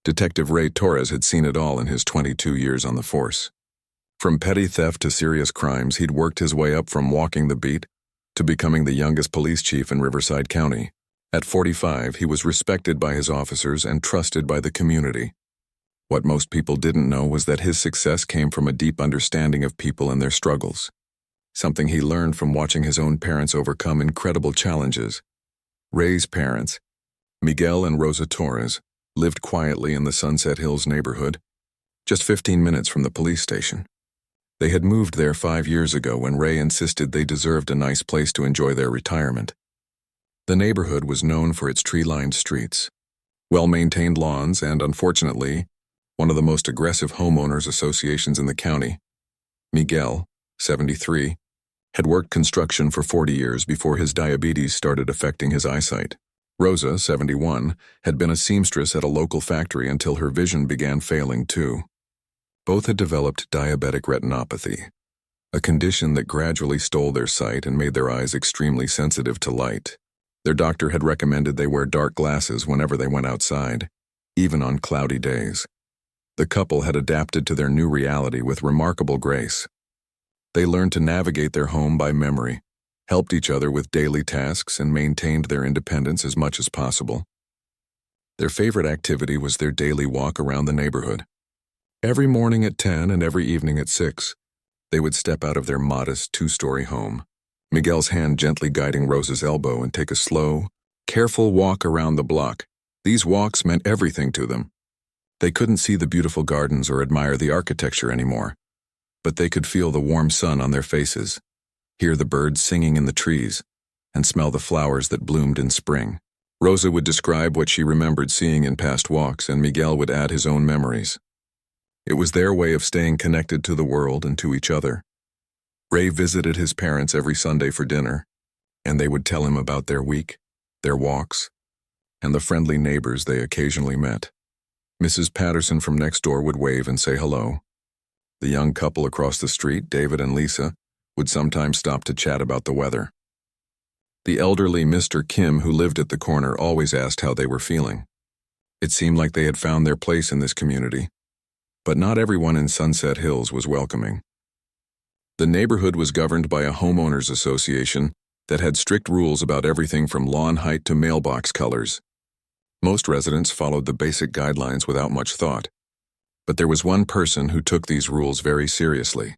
Detective Ray Torres had seen it all in his 22 years on the force. From petty theft to serious crimes, he'd worked his way up from walking the beat to becoming the youngest police chief in Riverside County. At 45, he was respected by his officers and trusted by the community. What most people didn't know was that his success came from a deep understanding of people and their struggles, something he learned from watching his own parents overcome incredible challenges. Ray's parents, Miguel and Rosa Torres, lived quietly in the Sunset Hills neighborhood, just 15 minutes from the police station. They had moved there 5 years ago when Ray insisted they deserved a nice place to enjoy their retirement. The neighborhood was known for its tree-lined streets, well-maintained lawns, and, unfortunately, one of the most aggressive homeowners associations in the county. Miguel, 73, had worked construction for 40 years before his diabetes started affecting his eyesight. Rosa, 71, had been a seamstress at a local factory until her vision began failing too. Both had developed diabetic retinopathy, a condition that gradually stole their sight and made their eyes extremely sensitive to light. Their doctor had recommended they wear dark glasses whenever they went outside, even on cloudy days. The couple had adapted to their new reality with remarkable grace. They learned to navigate their home by memory, helped each other with daily tasks, and maintained their independence as much as possible. Their favorite activity was their daily walk around the neighborhood. Every morning at 10 and every evening at 6, they would step out of their modest 2-story home, Miguel's hand gently guiding Rosa's elbow, and take a slow, careful walk around the block. These walks meant everything to them. They couldn't see the beautiful gardens or admire the architecture anymore, but they could feel the warm sun on their faces, hear the birds singing in the trees, and smell the flowers that bloomed in spring. Rosa would describe what she remembered seeing in past walks, and Miguel would add his own memories. It was their way of staying connected to the world and to each other. Ray visited his parents every Sunday for dinner, and they would tell him about their week, their walks, and the friendly neighbors they occasionally met. Mrs. Patterson from next door would wave and say hello. The young couple across the street, David and Lisa, would sometimes stop to chat about the weather. The elderly Mr. Kim, who lived at the corner, always asked how they were feeling. It seemed like they had found their place in this community, but not everyone in Sunset Hills was welcoming. The neighborhood was governed by a homeowners association that had strict rules about everything from lawn height to mailbox colors. Most residents followed the basic guidelines without much thought, but there was one person who took these rules very seriously.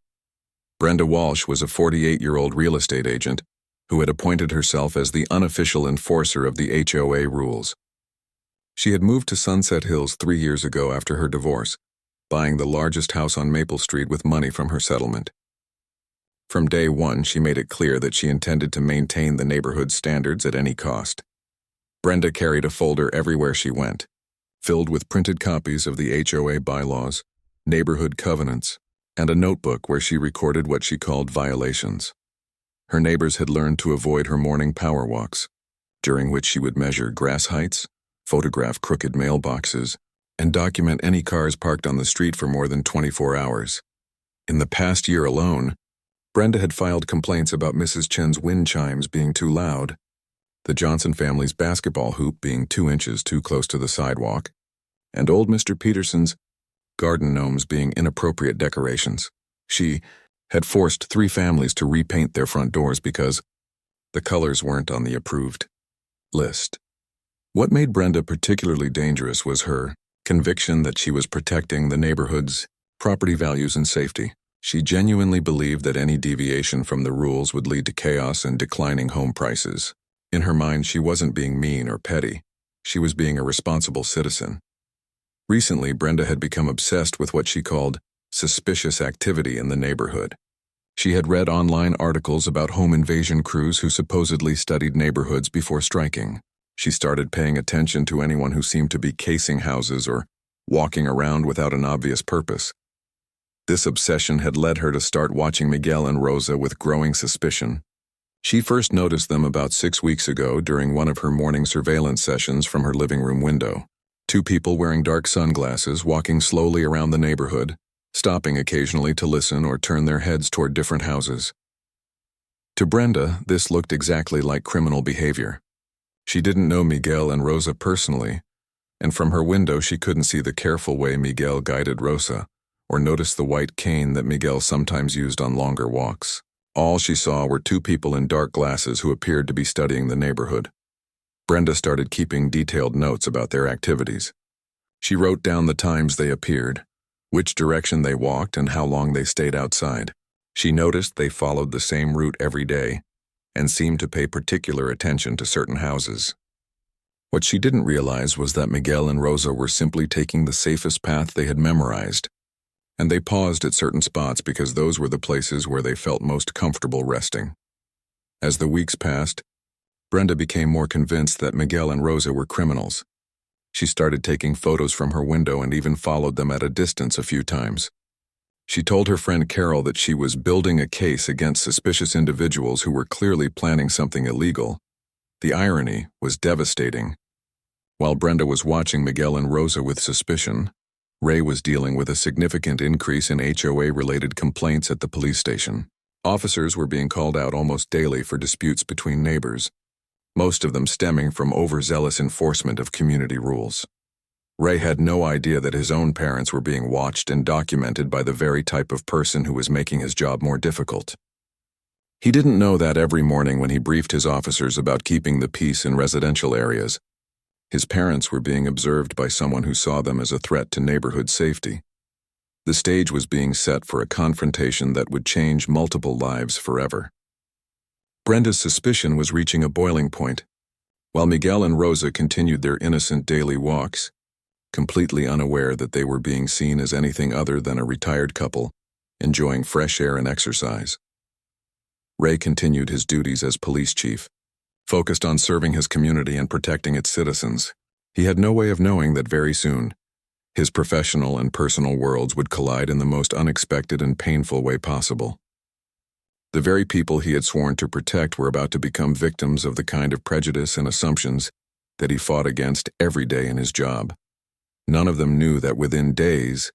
Brenda Walsh was a 48-year-old real estate agent who had appointed herself as the unofficial enforcer of the HOA rules. She had moved to Sunset Hills 3 years ago after her divorce, buying the largest house on Maple Street with money from her settlement. From day one, she made it clear that she intended to maintain the neighborhood's standards at any cost. Brenda carried a folder everywhere she went, filled with printed copies of the HOA bylaws, neighborhood covenants, and a notebook where she recorded what she called violations. Her neighbors had learned to avoid her morning power walks, during which she would measure grass heights, photograph crooked mailboxes, and document any cars parked on the street for more than 24 hours. In the past year alone, Brenda had filed complaints about Mrs. Chen's wind chimes being too loud, the Johnson family's basketball hoop being 2 inches too close to the sidewalk, and old Mr. Peterson's garden gnomes being inappropriate decorations. She had forced 3 families to repaint their front doors because the colors weren't on the approved list. What made Brenda particularly dangerous was her conviction that she was protecting the neighborhood's property values and safety. She genuinely believed that any deviation from the rules would lead to chaos and declining home prices. In her mind, she wasn't being mean or petty. She was being a responsible citizen. Recently, Brenda had become obsessed with what she called suspicious activity in the neighborhood. She had read online articles about home invasion crews who supposedly studied neighborhoods before striking. She started paying attention to anyone who seemed to be casing houses or walking around without an obvious purpose. This obsession had led her to start watching Miguel and Rosa with growing suspicion. She first noticed them about 6 weeks ago during one of her morning surveillance sessions from her living room window. 2 people wearing dark sunglasses walking slowly around the neighborhood, stopping occasionally to listen or turn their heads toward different houses. To Brenda, this looked exactly like criminal behavior. She didn't know Miguel and Rosa personally, and from her window she couldn't see the careful way Miguel guided Rosa, or notice the white cane that Miguel sometimes used on longer walks. All she saw were two people in dark glasses who appeared to be studying the neighborhood. Brenda started keeping detailed notes about their activities. She wrote down the times they appeared, which direction they walked, and how long they stayed outside. She noticed they followed the same route every day and seemed to pay particular attention to certain houses. What she didn't realize was that Miguel and Rosa were simply taking the safest path they had memorized, and they paused at certain spots because those were the places where they felt most comfortable resting. As the weeks passed, Brenda became more convinced that Miguel and Rosa were criminals. She started taking photos from her window and even followed them at a distance a few times. She told her friend Carol that she was building a case against suspicious individuals who were clearly planning something illegal. The irony was devastating. While Brenda was watching Miguel and Rosa with suspicion, Ray was dealing with a significant increase in HOA-related complaints at the police station. Officers were being called out almost daily for disputes between neighbors, most of them stemming from overzealous enforcement of community rules. Ray had no idea that his own parents were being watched and documented by the very type of person who was making his job more difficult. He didn't know that every morning when he briefed his officers about keeping the peace in residential areas, his parents were being observed by someone who saw them as a threat to neighborhood safety. The stage was being set for a confrontation that would change multiple lives forever. Brenda's suspicion was reaching a boiling point. While Miguel and Rosa continued their innocent daily walks, completely unaware that they were being seen as anything other than a retired couple, enjoying fresh air and exercise. Ray continued his duties as police chief, focused on serving his community and protecting its citizens. He had no way of knowing that very soon, his professional and personal worlds would collide in the most unexpected and painful way possible. The very people he had sworn to protect were about to become victims of the kind of prejudice and assumptions that he fought against every day in his job. None of them knew that within days,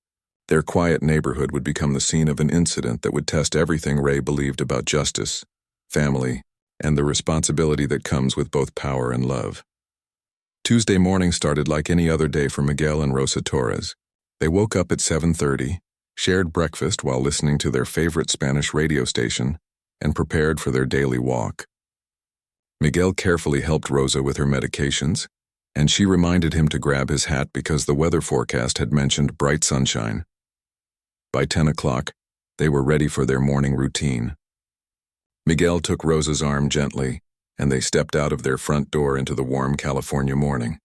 their quiet neighborhood would become the scene of an incident that would test everything Ray believed about justice, family, and the responsibility that comes with both power and love. Tuesday morning started like any other day for Miguel and Rosa Torres. They woke up at 7:30, shared breakfast while listening to their favorite Spanish radio station, and prepared for their daily walk. Miguel carefully helped Rosa with her medications, and she reminded him to grab his hat because the weather forecast had mentioned bright sunshine. By 10 o'clock, they were ready for their morning routine. Miguel took Rosa's arm gently, and they stepped out of their front door into the warm California morning.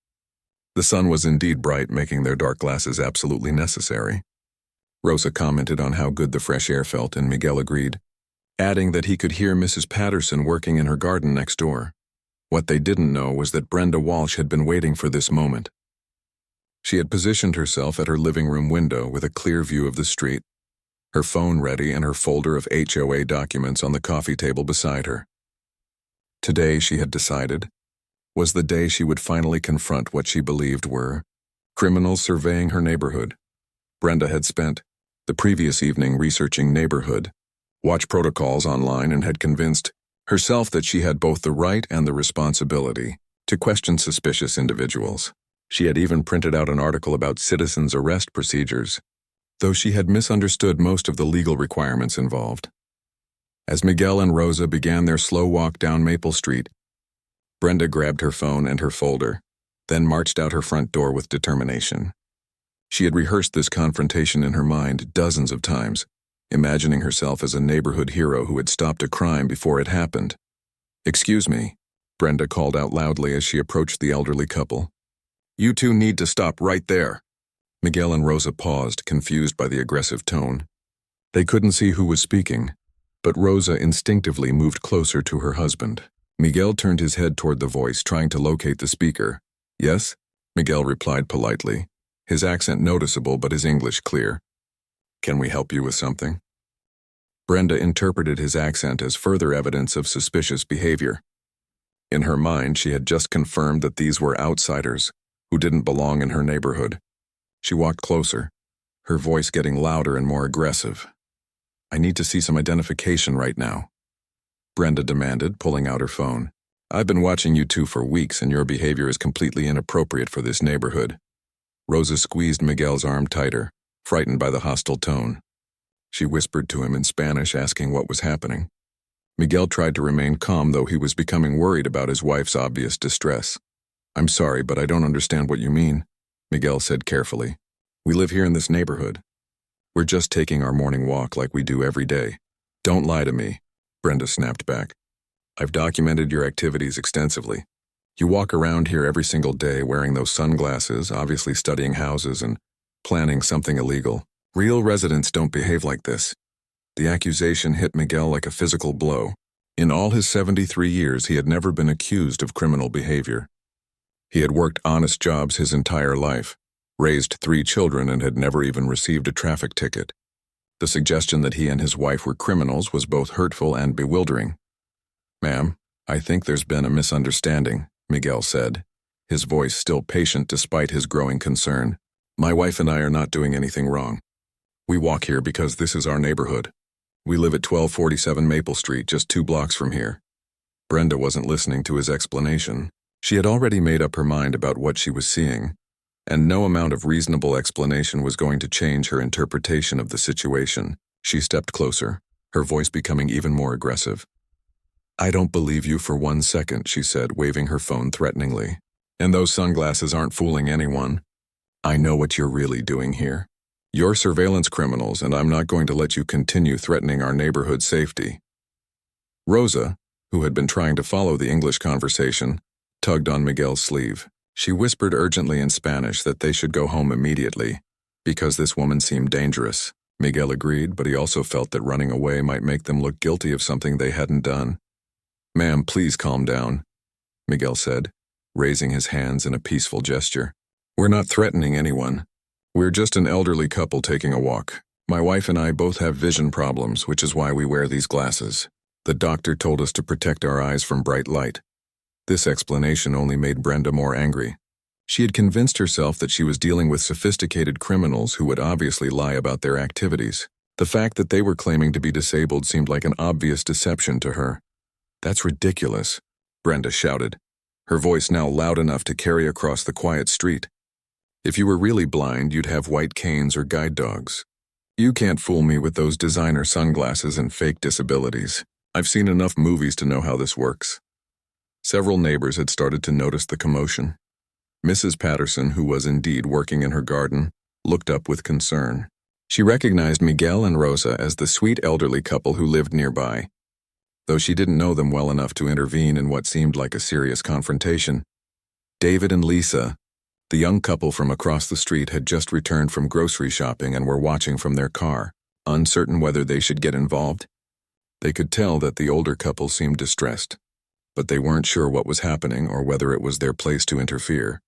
The sun was indeed bright, making their dark glasses absolutely necessary. Rosa commented on how good the fresh air felt, and Miguel agreed, adding that he could hear Mrs. Patterson working in her garden next door. What they didn't know was that Brenda Walsh had been waiting for this moment. She had positioned herself at her living room window with a clear view of the street, her phone ready and her folder of HOA documents on the coffee table beside her. Today, she had decided, was the day she would finally confront what she believed were criminals surveying her neighborhood. Brenda had spent the previous evening researching neighborhood watch protocols online and had convinced herself that she had both the right and the responsibility to question suspicious individuals. She had even printed out an article about citizens' arrest procedures, though she had misunderstood most of the legal requirements involved. As Miguel and Rosa began their slow walk down Maple Street, Brenda grabbed her phone and her folder, then marched out her front door with determination. She had rehearsed this confrontation in her mind dozens of times, imagining herself as a neighborhood hero who had stopped a crime before it happened. "Excuse me," Brenda called out loudly as she approached the elderly couple. "You two need to stop right there." Miguel and Rosa paused, confused by the aggressive tone. They couldn't see who was speaking, but Rosa instinctively moved closer to her husband. Miguel turned his head toward the voice, trying to locate the speaker. "Yes?" Miguel replied politely, his accent noticeable but his English clear. "Can we help you with something?" Brenda interpreted his accent as further evidence of suspicious behavior. In her mind, she had just confirmed that these were outsiders who didn't belong in her neighborhood. She walked closer, her voice getting louder and more aggressive. "I need to see some identification right now," Brenda demanded, pulling out her phone. "I've been watching you two for weeks, and your behavior is completely inappropriate for this neighborhood. Rosa squeezed Miguel's arm tighter, frightened by the hostile tone. She whispered to him in Spanish, asking what was happening. Miguel tried to remain calm, though he was becoming worried about his wife's obvious distress. "I'm sorry, but I don't understand what you mean," Miguel said carefully. "We live here in this neighborhood. We're just taking our morning walk like we do every day." "Don't lie to me," Brenda snapped back. "I've documented your activities extensively. You walk around here every single day wearing those sunglasses, obviously studying houses and planning something illegal. Real residents don't behave like this." The accusation hit Miguel like a physical blow. In all his 73 years, he had never been accused of criminal behavior. He had worked honest jobs his entire life, raised 3 children, and had never even received a traffic ticket. The suggestion that he and his wife were criminals was both hurtful and bewildering. "Ma'am, I think there's been a misunderstanding," Miguel said, his voice still patient despite his growing concern. "My wife and I are not doing anything wrong. We walk here because this is our neighborhood. We live at 1247 Maple Street, just 2 blocks from here." Brenda wasn't listening to his explanation. She had already made up her mind about what she was seeing, and no amount of reasonable explanation was going to change her interpretation of the situation. She stepped closer, her voice becoming even more aggressive. "I don't believe you for 1 second," she said, waving her phone threateningly. "And those sunglasses aren't fooling anyone. I know what you're really doing here. You're surveillance criminals, and I'm not going to let you continue threatening our neighborhood safety." Rosa, who had been trying to follow the English conversation, tugged on Miguel's sleeve. She whispered urgently in Spanish that they should go home immediately, because this woman seemed dangerous. Miguel agreed, but he also felt that running away might make them look guilty of something they hadn't done. "Ma'am, please calm down," Miguel said, raising his hands in a peaceful gesture. "We're not threatening anyone. We're just an elderly couple taking a walk. My wife and I both have vision problems, which is why we wear these glasses. The doctor told us to protect our eyes from bright light." This explanation only made Brenda more angry. She had convinced herself that she was dealing with sophisticated criminals who would obviously lie about their activities. The fact that they were claiming to be disabled seemed like an obvious deception to her. "That's ridiculous," Brenda shouted, her voice now loud enough to carry across the quiet street. "If you were really blind, you'd have white canes or guide dogs. You can't fool me with those designer sunglasses and fake disabilities. I've seen enough movies to know how this works." Several neighbors had started to notice the commotion. Mrs. Patterson, who was indeed working in her garden, looked up with concern. She recognized Miguel and Rosa as the sweet elderly couple who lived nearby. Though she didn't know them well enough to intervene in what seemed like a serious confrontation. David and Lisa, the young couple from across the street, had just returned from grocery shopping and were watching from their car, uncertain whether they should get involved. They could tell that the older couple seemed distressed, but they weren't sure what was happening or whether it was their place to interfere.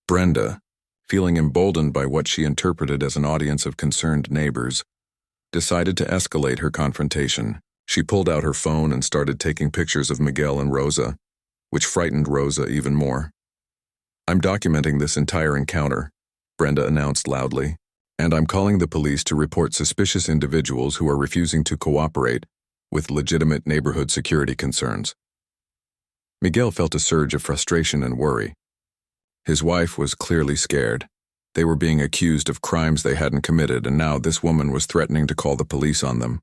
Brenda, feeling emboldened by what she interpreted as an audience of concerned neighbors, decided to escalate her confrontation. She pulled out her phone and started taking pictures of Miguel and Rosa, which frightened Rosa even more. "I'm documenting this entire encounter," Brenda announced loudly, "and I'm calling the police to report suspicious individuals who are refusing to cooperate with legitimate neighborhood security concerns." Miguel felt a surge of frustration and worry. His wife was clearly scared. They were being accused of crimes they hadn't committed, and now this woman was threatening to call the police on them.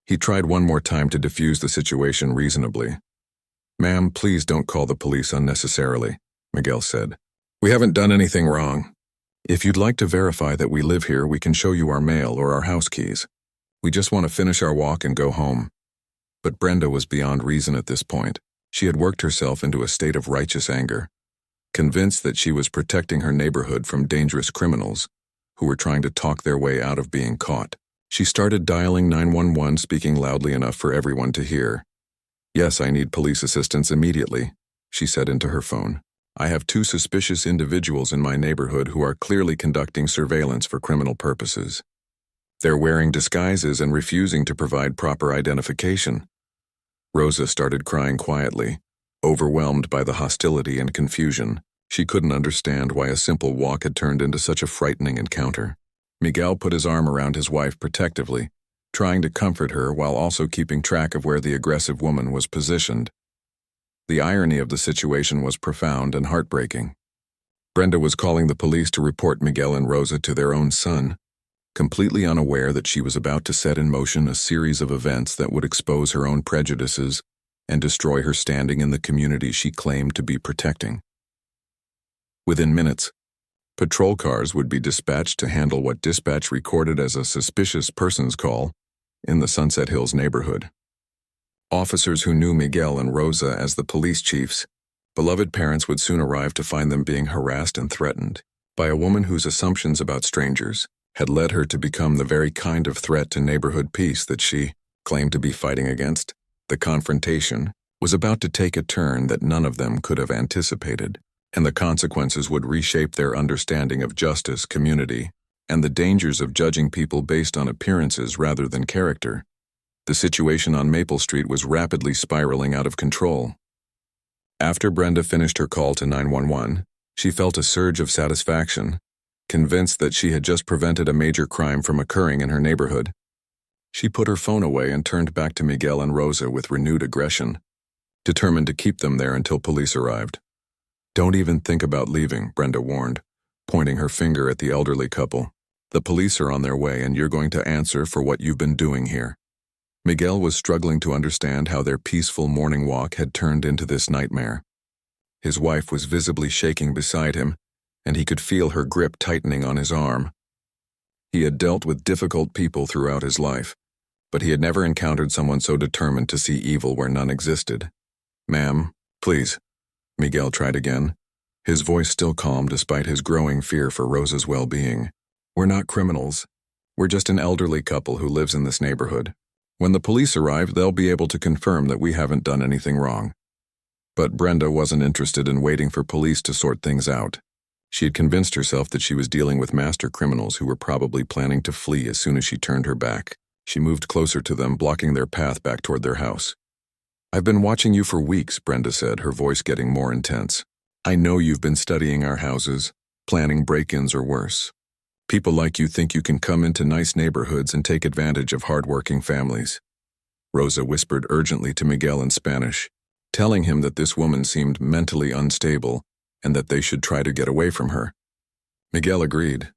He tried one more time to defuse the situation reasonably. "Ma'am, please don't call the police unnecessarily," Miguel said. "We haven't done anything wrong. If you'd like to verify that we live here, we can show you our mail or our house keys. We just want to finish our walk and go home." But Brenda was beyond reason at this point. She had worked herself into a state of righteous anger, convinced that she was protecting her neighborhood from dangerous criminals who were trying to talk their way out of being caught. She started dialing 911, speaking loudly enough for everyone to hear. "Yes, I need police assistance immediately," she said into her phone. "I have 2 suspicious individuals in my neighborhood who are clearly conducting surveillance for criminal purposes. They're wearing disguises and refusing to provide proper identification." Rosa started crying quietly, overwhelmed by the hostility and confusion. She couldn't understand why a simple walk had turned into such a frightening encounter. Miguel put his arm around his wife protectively, trying to comfort her while also keeping track of where the aggressive woman was positioned. The irony of the situation was profound and heartbreaking. Brenda was calling the police to report Miguel and Rosa to their own son, completely unaware that she was about to set in motion a series of events that would expose her own prejudices and destroy her standing in the community she claimed to be protecting. Within minutes, patrol cars would be dispatched to handle what dispatch recorded as a suspicious persons call in the Sunset Hills neighborhood. Officers who knew Miguel and Rosa as the police chiefs, beloved parents would soon arrive to find them being harassed and threatened by a woman whose assumptions about strangers had led her to become the very kind of threat to neighborhood peace that she claimed to be fighting against. The confrontation was about to take a turn that none of them could have anticipated, and the consequences would reshape their understanding of justice, community, and the dangers of judging people based on appearances rather than character. The situation on Maple Street was rapidly spiraling out of control. After Brenda finished her call to 911, she felt a surge of satisfaction, convinced that she had just prevented a major crime from occurring in her neighborhood. She put her phone away and turned back to Miguel and Rosa with renewed aggression, determined to keep them there until police arrived. "Don't even think about leaving," Brenda warned, pointing her finger at the elderly couple. "The police are on their way and you're going to answer for what you've been doing here." Miguel was struggling to understand how their peaceful morning walk had turned into this nightmare. His wife was visibly shaking beside him, and he could feel her grip tightening on his arm. He had dealt with difficult people throughout his life, but he had never encountered someone so determined to see evil where none existed. "Ma'am, please," Miguel tried again, his voice still calm despite his growing fear for Rosa's well-being. "We're not criminals. We're just an elderly couple who lives in this neighborhood. When the police arrive, they'll be able to confirm that we haven't done anything wrong." But Brenda wasn't interested in waiting for police to sort things out. She had convinced herself that she was dealing with master criminals who were probably planning to flee as soon as she turned her back. She moved closer to them, blocking their path back toward their house. "I've been watching you for weeks," Brenda said, her voice getting more intense. "I know you've been studying our houses, planning break-ins or worse. People like you think you can come into nice neighborhoods and take advantage of hard-working families." Rosa whispered urgently to Miguel in Spanish, telling him that this woman seemed mentally unstable and that they should try to get away from her. Miguel agreed,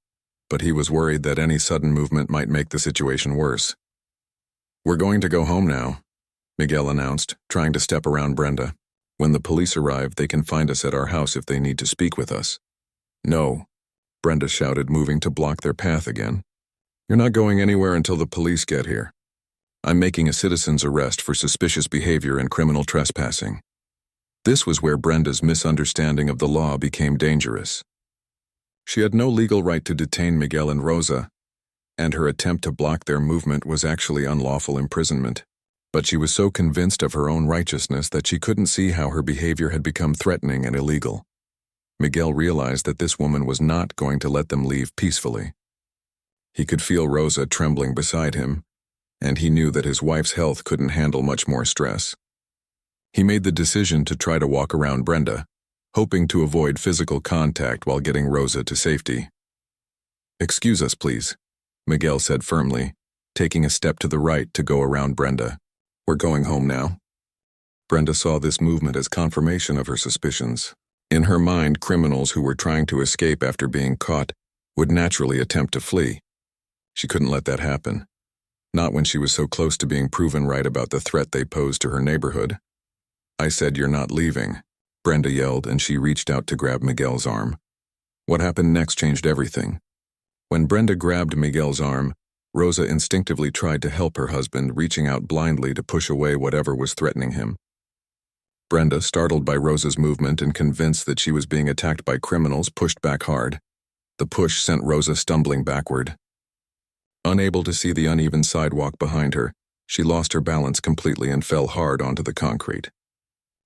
but he was worried that any sudden movement might make the situation worse. "We're going to go home now," Miguel announced, trying to step around Brenda. "When the police arrive, they can find us at our house if they need to speak with us." "No," Brenda shouted, moving to block their path again. "You're not going anywhere until the police get here. I'm making a citizen's arrest for suspicious behavior and criminal trespassing." This was where Brenda's misunderstanding of the law became dangerous. She had no legal right to detain Miguel and Rosa, and her attempt to block their movement was actually unlawful imprisonment. But she was so convinced of her own righteousness that she couldn't see how her behavior had become threatening and illegal. Miguel realized that this woman was not going to let them leave peacefully. He could feel Rosa trembling beside him, and he knew that his wife's health couldn't handle much more stress. He made the decision to try to walk around Brenda, hoping to avoid physical contact while getting Rosa to safety. "Excuse us, please," Miguel said firmly, taking a step to the right to go around Brenda. "We're going home now." Brenda saw this movement as confirmation of her suspicions. In her mind, criminals who were trying to escape after being caught would naturally attempt to flee. She couldn't let that happen, not when she was so close to being proven right about the threat they posed to her neighborhood. "I said you're not leaving," Brenda yelled, and she reached out to grab Miguel's arm. What happened next changed everything. When Brenda grabbed Miguel's arm, Rosa instinctively tried to help her husband, reaching out blindly to push away whatever was threatening him. Brenda, startled by Rosa's movement and convinced that she was being attacked by criminals, pushed back hard. The push sent Rosa stumbling backward. Unable to see the uneven sidewalk behind her, she lost her balance completely and fell hard onto the concrete.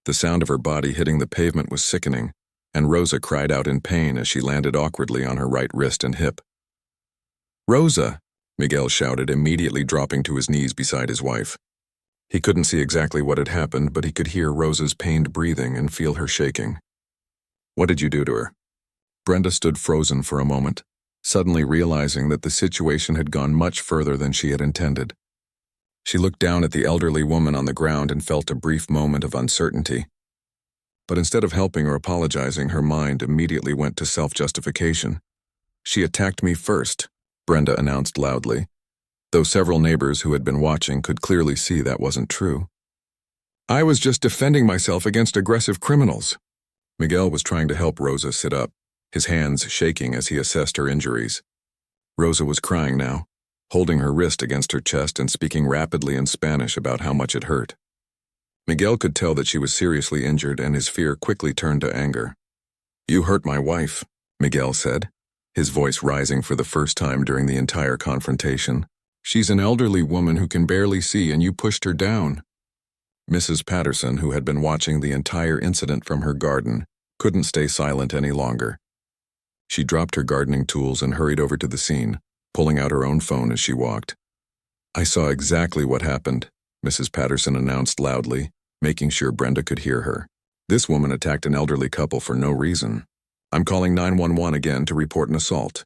The sound of her body hitting the pavement was sickening, and Rosa cried out in pain as she landed awkwardly on her right wrist and hip. "Rosa!" Miguel shouted, immediately dropping to his knees beside his wife. He couldn't see exactly what had happened, but he could hear Rosa's pained breathing and feel her shaking. "What did you do to her?" Brenda stood frozen for a moment, suddenly realizing that the situation had gone much further than she had intended. She looked down at the elderly woman on the ground and felt a brief moment of uncertainty. But instead of helping or apologizing, her mind immediately went to self-justification. "She attacked me first," Brenda announced loudly, though several neighbors who had been watching could clearly see that wasn't true. "I was just defending myself against aggressive criminals." Miguel was trying to help Rosa sit up, his hands shaking as he assessed her injuries. Rosa was crying now, holding her wrist against her chest and speaking rapidly in Spanish about how much it hurt. Miguel could tell that she was seriously injured, and his fear quickly turned to anger. "You hurt my wife," Miguel said, his voice rising for the first time during the entire confrontation. "She's an elderly woman who can barely see, and you pushed her down." Mrs. Patterson, who had been watching the entire incident from her garden, couldn't stay silent any longer. She dropped her gardening tools and hurried over to the scene, pulling out her own phone as she walked. "I saw exactly what happened," Mrs. Patterson announced loudly, making sure Brenda could hear her. "This woman attacked an elderly couple for no reason. I'm calling 911 again to report an assault."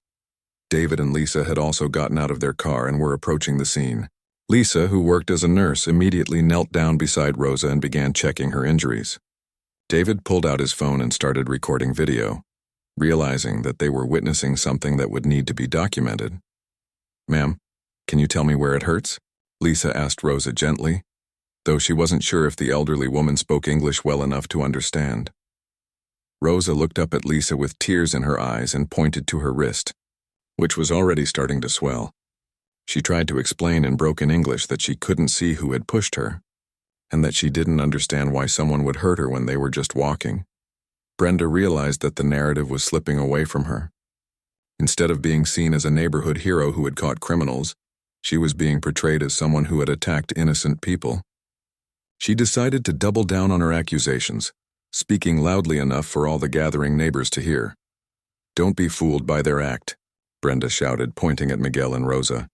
David and Lisa had also gotten out of their car and were approaching the scene. Lisa, who worked as a nurse, immediately knelt down beside Rosa and began checking her injuries. David pulled out his phone and started recording video, realizing that they were witnessing something that would need to be documented. "Ma'am, can you tell me where it hurts?" Lisa asked Rosa gently, though she wasn't sure if the elderly woman spoke English well enough to understand. Rosa looked up at Lisa with tears in her eyes and pointed to her wrist, which was already starting to swell. She tried to explain in broken English that she couldn't see who had pushed her, and that she didn't understand why someone would hurt her when they were just walking. Brenda realized that the narrative was slipping away from her. Instead of being seen as a neighborhood hero who had caught criminals, she was being portrayed as someone who had attacked innocent people. She decided to double down on her accusations, speaking loudly enough for all the gathering neighbors to hear. "Don't be fooled by their act," Brenda shouted, pointing at Miguel and Rosa.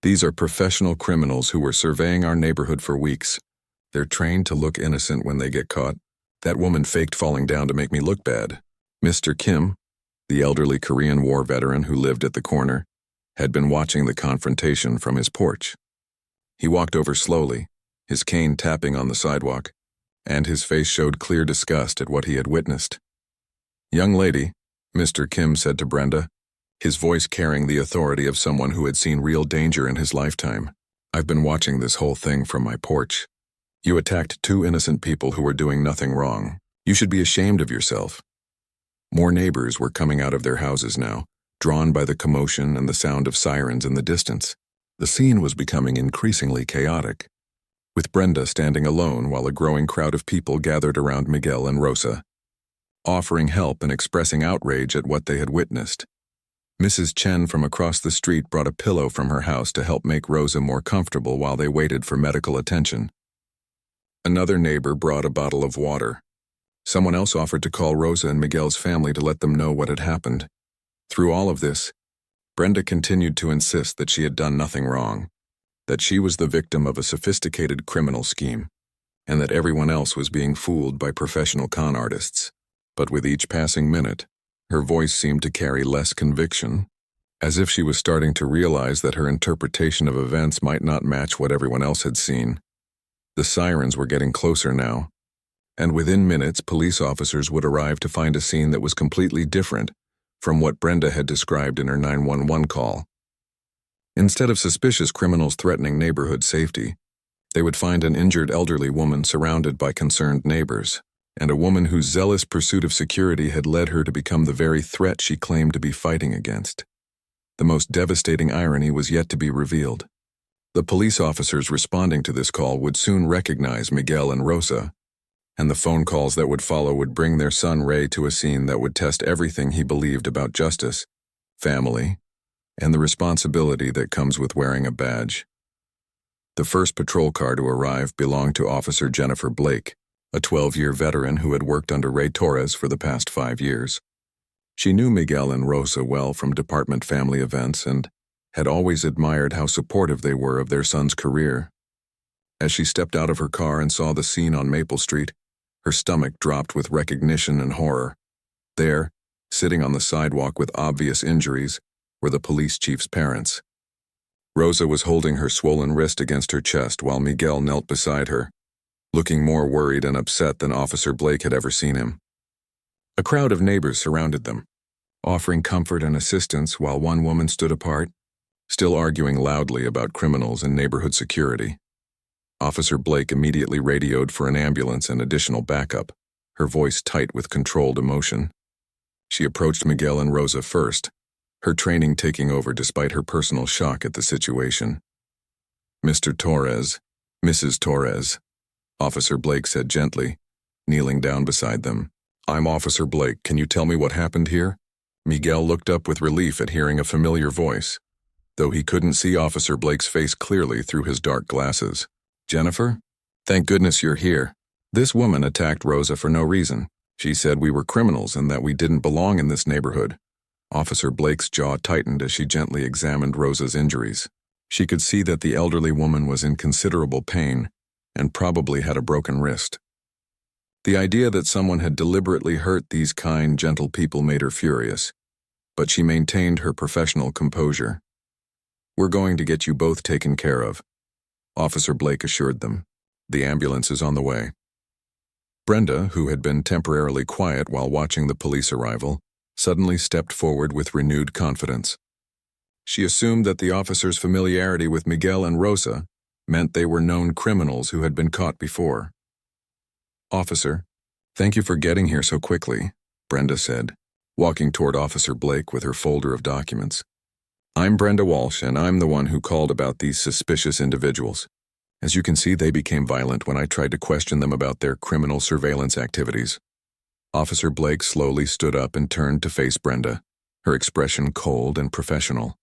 "These are professional criminals who were surveying our neighborhood for weeks. They're trained to look innocent when they get caught. That woman faked falling down to make me look bad." Mr. Kim, the elderly Korean War veteran who lived at the corner, had been watching the confrontation from his porch. He walked over slowly, his cane tapping on the sidewalk, and his face showed clear disgust at what he had witnessed. "Young lady," Mr. Kim said to Brenda, his voice carrying the authority of someone who had seen real danger in his lifetime. "I've been watching this whole thing from my porch. You attacked two innocent people who were doing nothing wrong. You should be ashamed of yourself." More neighbors were coming out of their houses now, drawn by the commotion and the sound of sirens in the distance. The scene was becoming increasingly chaotic, with Brenda standing alone while a growing crowd of people gathered around Miguel and Rosa, offering help and expressing outrage at what they had witnessed. Mrs. Chen from across the street brought a pillow from her house to help make Rosa more comfortable while they waited for medical attention. Another neighbor brought a bottle of water. Someone else offered to call Rosa and Miguel's family to let them know what had happened. Through all of this, Brenda continued to insist that she had done nothing wrong, that she was the victim of a sophisticated criminal scheme, and that everyone else was being fooled by professional con artists. But with each passing minute, her voice seemed to carry less conviction, as if she was starting to realize that her interpretation of events might not match what everyone else had seen. The sirens were getting closer now, and within minutes police officers would arrive to find a scene that was completely different from what Brenda had described in her 911 call. Instead of suspicious criminals threatening neighborhood safety, they would find an injured elderly woman surrounded by concerned neighbors, and a woman whose zealous pursuit of security had led her to become the very threat she claimed to be fighting against. The most devastating irony was yet to be revealed. The police officers responding to this call would soon recognize Miguel and Rosa, and the phone calls that would follow would bring their son Ray to a scene that would test everything he believed about justice, family, and the responsibility that comes with wearing a badge. The first patrol car to arrive belonged to Officer Jennifer Blake, a 12-year veteran who had worked under Ray Torres for the past 5 years. She knew Miguel and Rosa well from department family events and had always admired how supportive they were of their son's career. As she stepped out of her car and saw the scene on Maple Street, her stomach dropped with recognition and horror. There, sitting on the sidewalk with obvious injuries, were the police chief's parents. Rosa was holding her swollen wrist against her chest while Miguel knelt beside her, looking more worried and upset than Officer Blake had ever seen him. A crowd of neighbors surrounded them, offering comfort and assistance while one woman stood apart, still arguing loudly about criminals and neighborhood security. Officer Blake immediately radioed for an ambulance and additional backup, her voice tight with controlled emotion. She approached Miguel and Rosa first, her training taking over despite her personal shock at the situation. "Mr. Torres, Mrs. Torres," Officer Blake said gently, kneeling down beside them. "I'm Officer Blake. Can you tell me what happened here?" Miguel looked up with relief at hearing a familiar voice, though he couldn't see Officer Blake's face clearly through his dark glasses. "Jennifer? Thank goodness you're here. This woman attacked Rosa for no reason. She said we were criminals and that we didn't belong in this neighborhood." Officer Blake's jaw tightened as she gently examined Rosa's injuries. She could see that the elderly woman was in considerable pain and probably had a broken wrist. The idea that someone had deliberately hurt these kind, gentle people made her furious, but she maintained her professional composure. "We're going to get you both taken care of," Officer Blake assured them. "The ambulance is on the way." Brenda, who had been temporarily quiet while watching the police arrival, suddenly stepped forward with renewed confidence. She assumed that the officer's familiarity with Miguel and Rosa meant they were known criminals who had been caught before. "Officer, thank you for getting here so quickly," Brenda said, walking toward Officer Blake with her folder of documents. "I'm Brenda Walsh, and I'm the one who called about these suspicious individuals. As you can see, they became violent when I tried to question them about their criminal surveillance activities." Officer Blake slowly stood up and turned to face Brenda, her expression cold and professional.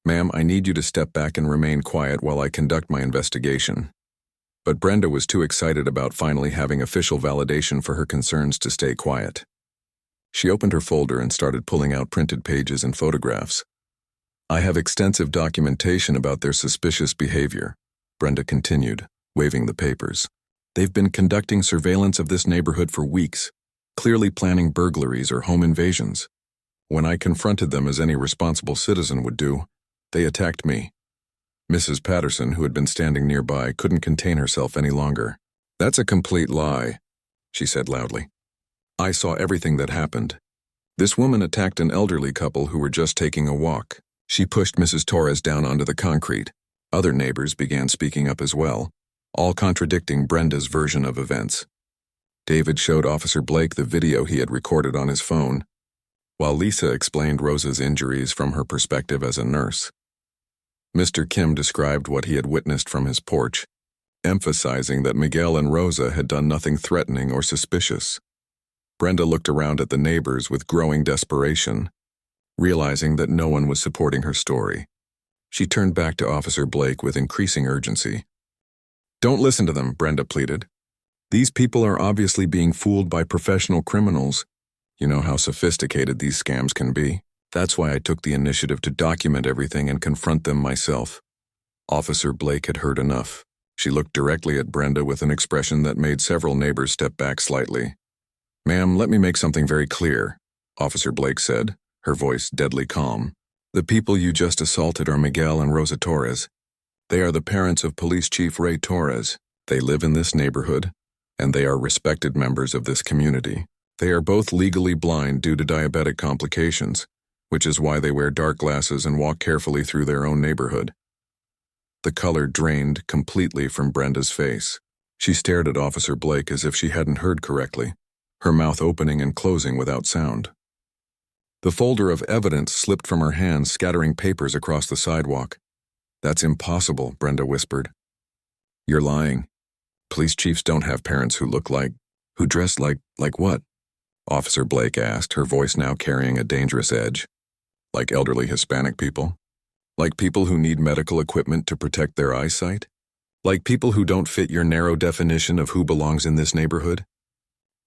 "Ma'am, I need you to step back and remain quiet while I conduct my investigation." But Brenda was too excited about finally having official validation for her concerns to stay quiet. She opened her folder and started pulling out printed pages and photographs. "I have extensive documentation about their suspicious behavior," Brenda continued, waving the papers. "They've been conducting surveillance of this neighborhood for weeks, clearly planning burglaries or home invasions. When I confronted them as any responsible citizen would do, they attacked me." Mrs. Patterson, who had been standing nearby, couldn't contain herself any longer. "That's a complete lie," she said loudly. "I saw everything that happened. This woman attacked an elderly couple who were just taking a walk." She pushed Mrs. Torres down onto the concrete. Other neighbors began speaking up as well, all contradicting Brenda's version of events. David showed Officer Blake the video he had recorded on his phone, while Lisa explained Rosa's injuries from her perspective as a nurse. Mr. Kim described what he had witnessed from his porch, emphasizing that Miguel and Rosa had done nothing threatening or suspicious. Brenda looked around at the neighbors with growing desperation, realizing that no one was supporting her story. She turned back to Officer Blake with increasing urgency. "Don't listen to them," Brenda pleaded. "These people are obviously being fooled by professional criminals. You know how sophisticated these scams can be. That's why I took the initiative to document everything and confront them myself." Officer Blake had heard enough. She looked directly at Brenda with an expression that made several neighbors step back slightly. "Ma'am, let me make something very clear," Officer Blake said, her voice deadly calm. "The people you just assaulted are Miguel and Rosa Torres. They are the parents of Police Chief Ray Torres. They live in this neighborhood, and they are respected members of this community. They are both legally blind due to diabetic complications, which is why they wear dark glasses and walk carefully through their own neighborhood." The color drained completely from Brenda's face. She stared at Officer Blake as if she hadn't heard correctly, her mouth opening and closing without sound. The folder of evidence slipped from her hands, scattering papers across the sidewalk. "That's impossible," Brenda whispered. "You're lying. Police chiefs don't have parents who dress like what?" Officer Blake asked, her voice now carrying a dangerous edge. "Like elderly Hispanic people? Like people who need medical equipment to protect their eyesight? Like people who don't fit your narrow definition of who belongs in this neighborhood?"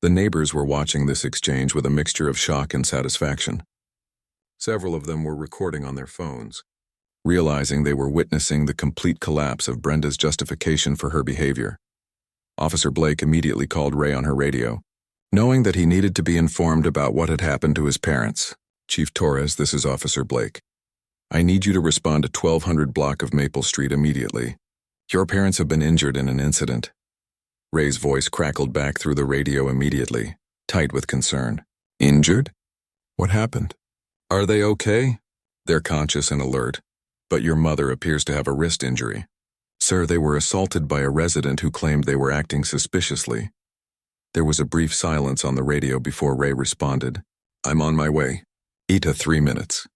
The neighbors were watching this exchange with a mixture of shock and satisfaction. Several of them were recording on their phones, realizing they were witnessing the complete collapse of Brenda's justification for her behavior. Officer Blake immediately called Ray on her radio, knowing that he needed to be informed about what had happened to his parents. "Chief Torres, this is Officer Blake. I need you to respond to 1200 block of Maple Street immediately. Your parents have been injured in an incident." Ray's voice crackled back through the radio immediately, tight with concern. Injured? What happened? Are they okay? They're conscious and alert, but your mother appears to have a wrist injury. Sir, they were assaulted by a resident who claimed they were acting suspiciously. There was a brief silence on the radio before Ray responded. I'm on my way. Ita 3 minutes.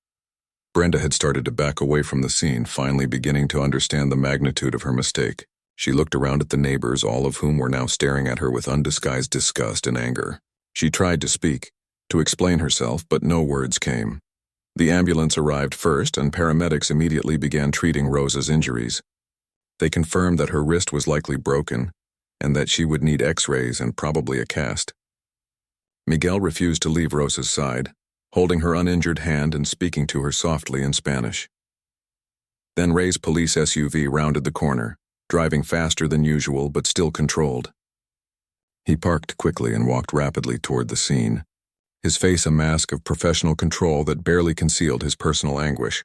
Brenda had started to back away from the scene, finally beginning to understand the magnitude of her mistake. She looked around at the neighbors, all of whom were now staring at her with undisguised disgust and anger. She tried to speak, to explain herself, but no words came. The ambulance arrived first, and paramedics immediately began treating Rosa's injuries. They confirmed that her wrist was likely broken, and that she would need X-rays and probably a cast. Miguel refused to leave Rosa's side, holding her uninjured hand and speaking to her softly in Spanish. Then Ray's police SUV rounded the corner, driving faster than usual but still controlled. He parked quickly and walked rapidly toward the scene, his face a mask of professional control that barely concealed his personal anguish.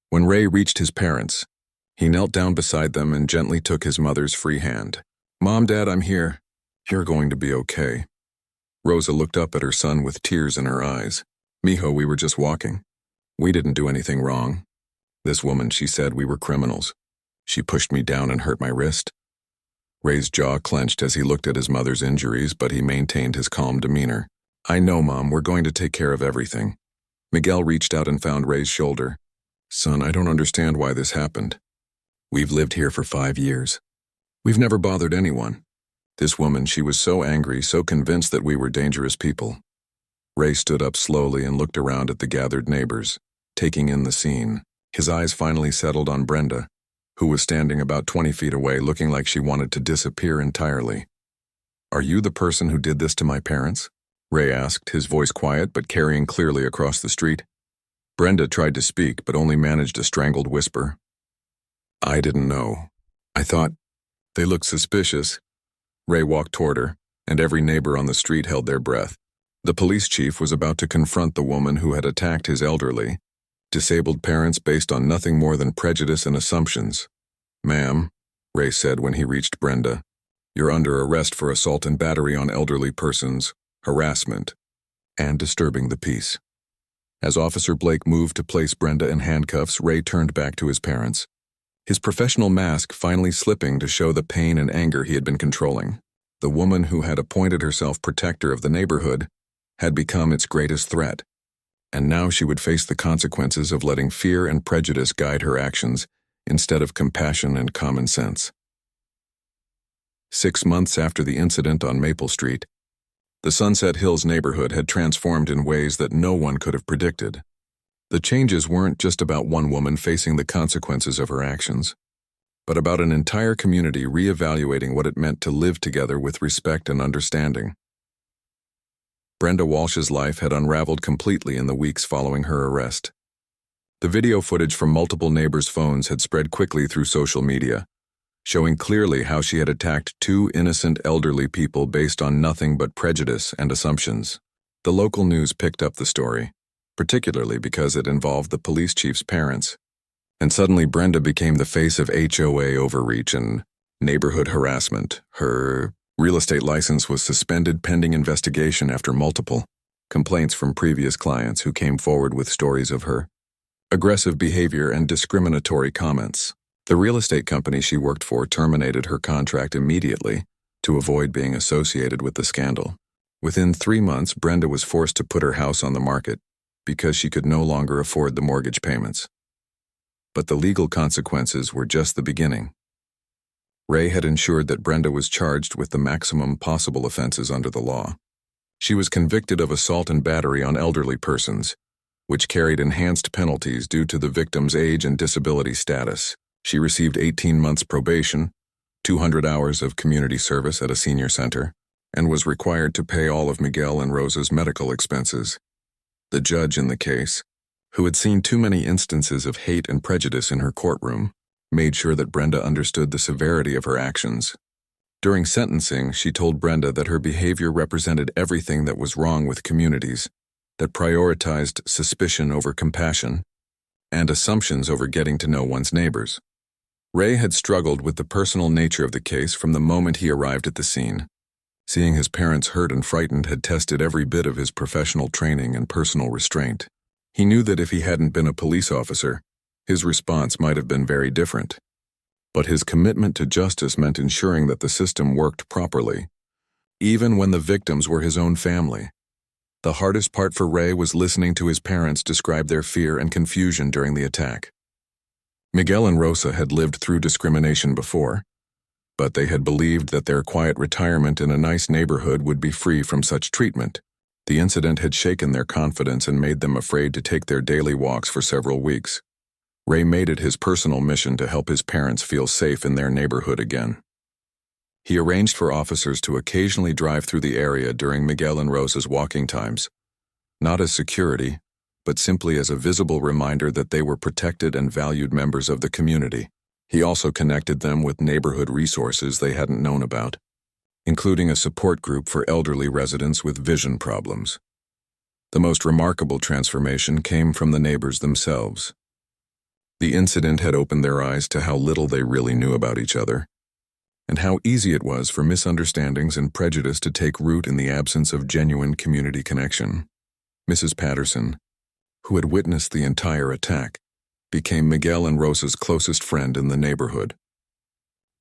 When Ray reached his parents, he knelt down beside them and gently took his mother's free hand. Mom, Dad, I'm here. You're going to be okay. Rosa looked up at her son with tears in her eyes. Mijo, we were just walking. We didn't do anything wrong. This woman, she said we were criminals. She pushed me down and hurt my wrist. Ray's jaw clenched as he looked at his mother's injuries, but he maintained his calm demeanor. I know, Mom, we're going to take care of everything. Miguel reached out and found Ray's shoulder. Son, I don't understand why this happened. We've lived here for 5 years. We've never bothered anyone. This woman, she was so angry, so convinced that we were dangerous people. Ray stood up slowly and looked around at the gathered neighbors, taking in the scene. His eyes finally settled on Brenda, who was standing about 20 feet away, looking like she wanted to disappear entirely. Are you the person who did this to my parents? Ray asked, his voice quiet but carrying clearly across the street. Brenda tried to speak but only managed a strangled whisper. I didn't know. I thought they looked suspicious. Ray walked toward her, and every neighbor on the street held their breath. The police chief was about to confront the woman who had attacked his elderly, disabled parents based on nothing more than prejudice and assumptions. Ma'am, Ray said when he reached Brenda, you're under arrest for assault and battery on elderly persons, harassment, and disturbing the peace. As Officer Blake moved to place Brenda in handcuffs, Ray turned back to his parents, his professional mask finally slipping to show the pain and anger he had been controlling. The woman who had appointed herself protector of the neighborhood had become its greatest threat, and now she would face the consequences of letting fear and prejudice guide her actions instead of compassion and common sense. 6 months after the incident on Maple Street, the Sunset Hills neighborhood had transformed in ways that no one could have predicted. The changes weren't just about one woman facing the consequences of her actions, but about an entire community reevaluating what it meant to live together with respect and understanding. Brenda Walsh's life had unraveled completely in the weeks following her arrest. The video footage from multiple neighbors' phones had spread quickly through social media, showing clearly how she had attacked 2 innocent elderly people based on nothing but prejudice and assumptions. The local news picked up the story, particularly because it involved the police chief's parents, and suddenly Brenda became the face of HOA overreach and neighborhood harassment. Her real estate license was suspended pending investigation after multiple complaints from previous clients who came forward with stories of her aggressive behavior and discriminatory comments. The real estate company she worked for terminated her contract immediately to avoid being associated with the scandal. Within 3 months, Brenda was forced to put her house on the market because she could no longer afford the mortgage payments. But the legal consequences were just the beginning. Ray had ensured that Brenda was charged with the maximum possible offenses under the law. She was convicted of assault and battery on elderly persons, which carried enhanced penalties due to the victim's age and disability status. She received 18 months probation, 200 hours of community service at a senior center, and was required to pay all of Miguel and Rosa's medical expenses. The judge in the case, who had seen too many instances of hate and prejudice in her courtroom, made sure that Brenda understood the severity of her actions. During sentencing, she told Brenda that her behavior represented everything that was wrong with communities that prioritized suspicion over compassion and assumptions over getting to know one's neighbors. Ray had struggled with the personal nature of the case from the moment he arrived at the scene. Seeing his parents hurt and frightened had tested every bit of his professional training and personal restraint. He knew that if he hadn't been a police officer, his response might have been very different. But his commitment to justice meant ensuring that the system worked properly, even when the victims were his own family. The hardest part for Ray was listening to his parents describe their fear and confusion during the attack. Miguel and Rosa had lived through discrimination before, but they had believed that their quiet retirement in a nice neighborhood would be free from such treatment. The incident had shaken their confidence and made them afraid to take their daily walks for several weeks. Ray made it his personal mission to help his parents feel safe in their neighborhood again. He arranged for officers to occasionally drive through the area during Miguel and Rosa's walking times, not as security, but simply as a visible reminder that they were protected and valued members of the community. He also connected them with neighborhood resources they hadn't known about, including a support group for elderly residents with vision problems. The most remarkable transformation came from the neighbors themselves. The incident had opened their eyes to how little they really knew about each other, and how easy it was for misunderstandings and prejudice to take root in the absence of genuine community connection. Mrs. Patterson, who had witnessed the entire attack, became Miguel and Rosa's closest friend in the neighborhood.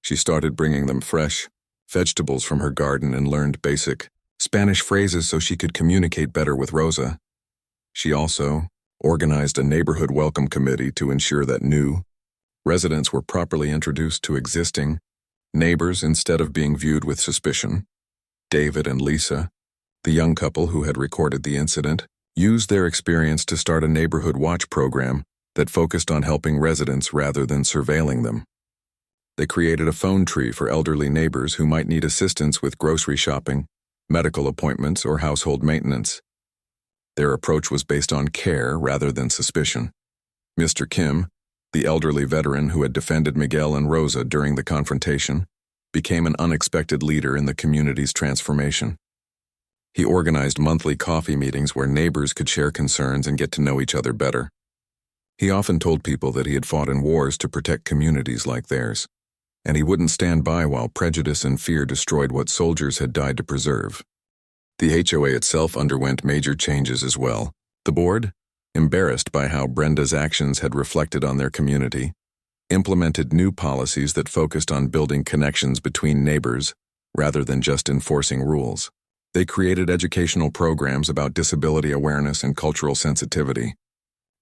She started bringing them fresh vegetables from her garden and learned basic Spanish phrases so she could communicate better with Rosa. She also organized a neighborhood welcome committee to ensure that new residents were properly introduced to existing neighbors instead of being viewed with suspicion. David and Lisa, the young couple who had recorded the incident, used their experience to start a neighborhood watch program that focused on helping residents rather than surveilling them. They created a phone tree for elderly neighbors who might need assistance with grocery shopping, medical appointments, or household maintenance. Their approach was based on care rather than suspicion. Mr. Kim, the elderly veteran who had defended Miguel and Rosa during the confrontation, became an unexpected leader in the community's transformation. He organized monthly coffee meetings where neighbors could share concerns and get to know each other better. He often told people that he had fought in wars to protect communities like theirs, and he wouldn't stand by while prejudice and fear destroyed what soldiers had died to preserve. The HOA itself underwent major changes as well. The board, embarrassed by how Brenda's actions had reflected on their community, implemented new policies that focused on building connections between neighbors rather than just enforcing rules. They created educational programs about disability awareness and cultural sensitivity,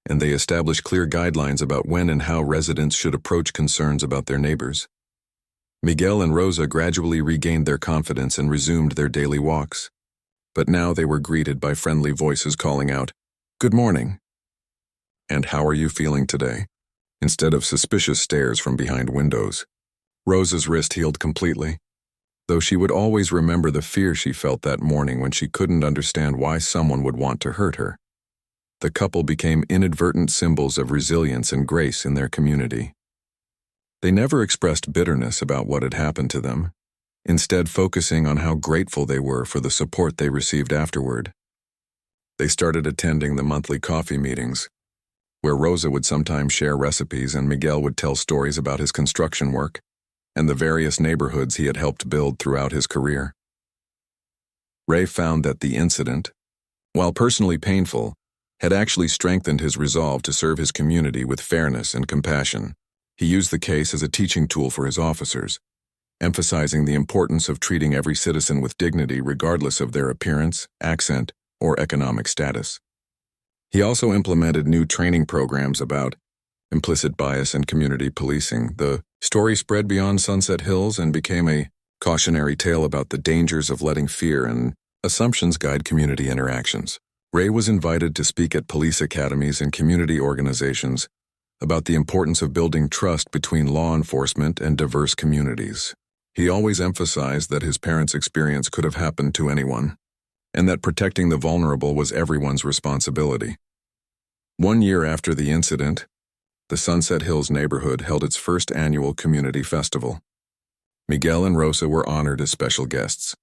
and they established clear guidelines about when and how residents should approach concerns about their neighbors. Miguel and Rosa gradually regained their confidence and resumed their daily walks. But now they were greeted by friendly voices calling out, "Good morning," and "How are you feeling today?" instead of suspicious stares from behind windows. Rosa's wrist healed completely, though she would always remember the fear she felt that morning when she couldn't understand why someone would want to hurt her. The couple became inadvertent symbols of resilience and grace in their community. They never expressed bitterness about what had happened to them, instead focusing on how grateful they were for the support they received afterward. They started attending the monthly coffee meetings, where Rosa would sometimes share recipes and Miguel would tell stories about his construction work and the various neighborhoods he had helped build throughout his career. Ray found that the incident, while personally painful, had actually strengthened his resolve to serve his community with fairness and compassion. He used the case as a teaching tool for his officers, emphasizing the importance of treating every citizen with dignity regardless of their appearance, accent, or economic status. He also implemented new training programs about implicit bias and community policing. The story spread beyond Sunset Hills and became a cautionary tale about the dangers of letting fear and assumptions guide community interactions. Ray was invited to speak at police academies and community organizations about the importance of building trust between law enforcement and diverse communities. He always emphasized that his parents' experience could have happened to anyone, and that protecting the vulnerable was everyone's responsibility. 1 year after the incident, the Sunset Hills neighborhood held its first annual community festival. Miguel and Rosa were honored as special guests,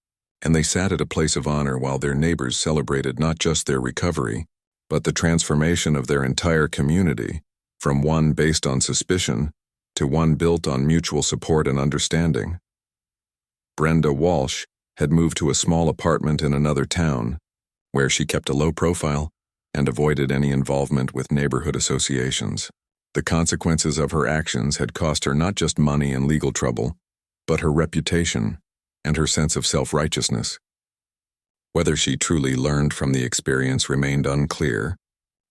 and they sat at a place of honor while their neighbors celebrated not just their recovery, but the transformation of their entire community, from one based on suspicion to one built on mutual support and understanding. Brenda Walsh had moved to a small apartment in another town, where she kept a low profile and avoided any involvement with neighborhood associations. The consequences of her actions had cost her not just money and legal trouble, but her reputation and her sense of self-righteousness. Whether she truly learned from the experience remained unclear,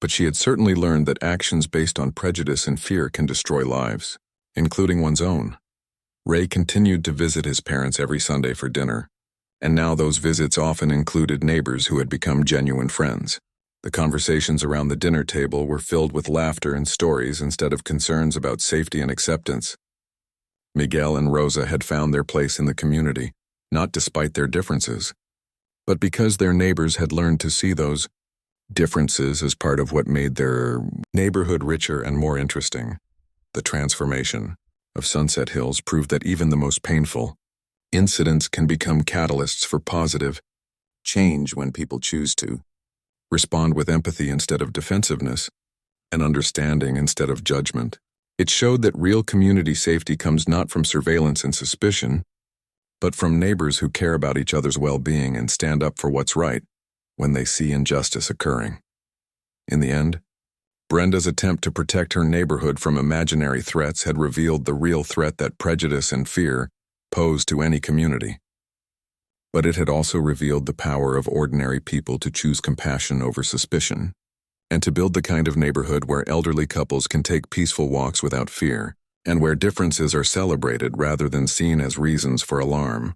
but she had certainly learned that actions based on prejudice and fear can destroy lives, including one's own. Ray continued to visit his parents every Sunday for dinner, and now those visits often included neighbors who had become genuine friends. The conversations around the dinner table were filled with laughter and stories instead of concerns about safety and acceptance. Miguel and Rosa had found their place in the community, not despite their differences, but because their neighbors had learned to see those differences as part of what made their neighborhood richer and more interesting. The transformation of Sunset Hills proved that even the most painful incidents can become catalysts for positive change when people choose to respond with empathy instead of defensiveness, and understanding instead of judgment. It showed that real community safety comes not from surveillance and suspicion, but from neighbors who care about each other's well-being and stand up for what's right when they see injustice occurring. In the end, Brenda's attempt to protect her neighborhood from imaginary threats had revealed the real threat that prejudice and fear pose to any community. But it had also revealed the power of ordinary people to choose compassion over suspicion, and to build the kind of neighborhood where elderly couples can take peaceful walks without fear, and where differences are celebrated rather than seen as reasons for alarm.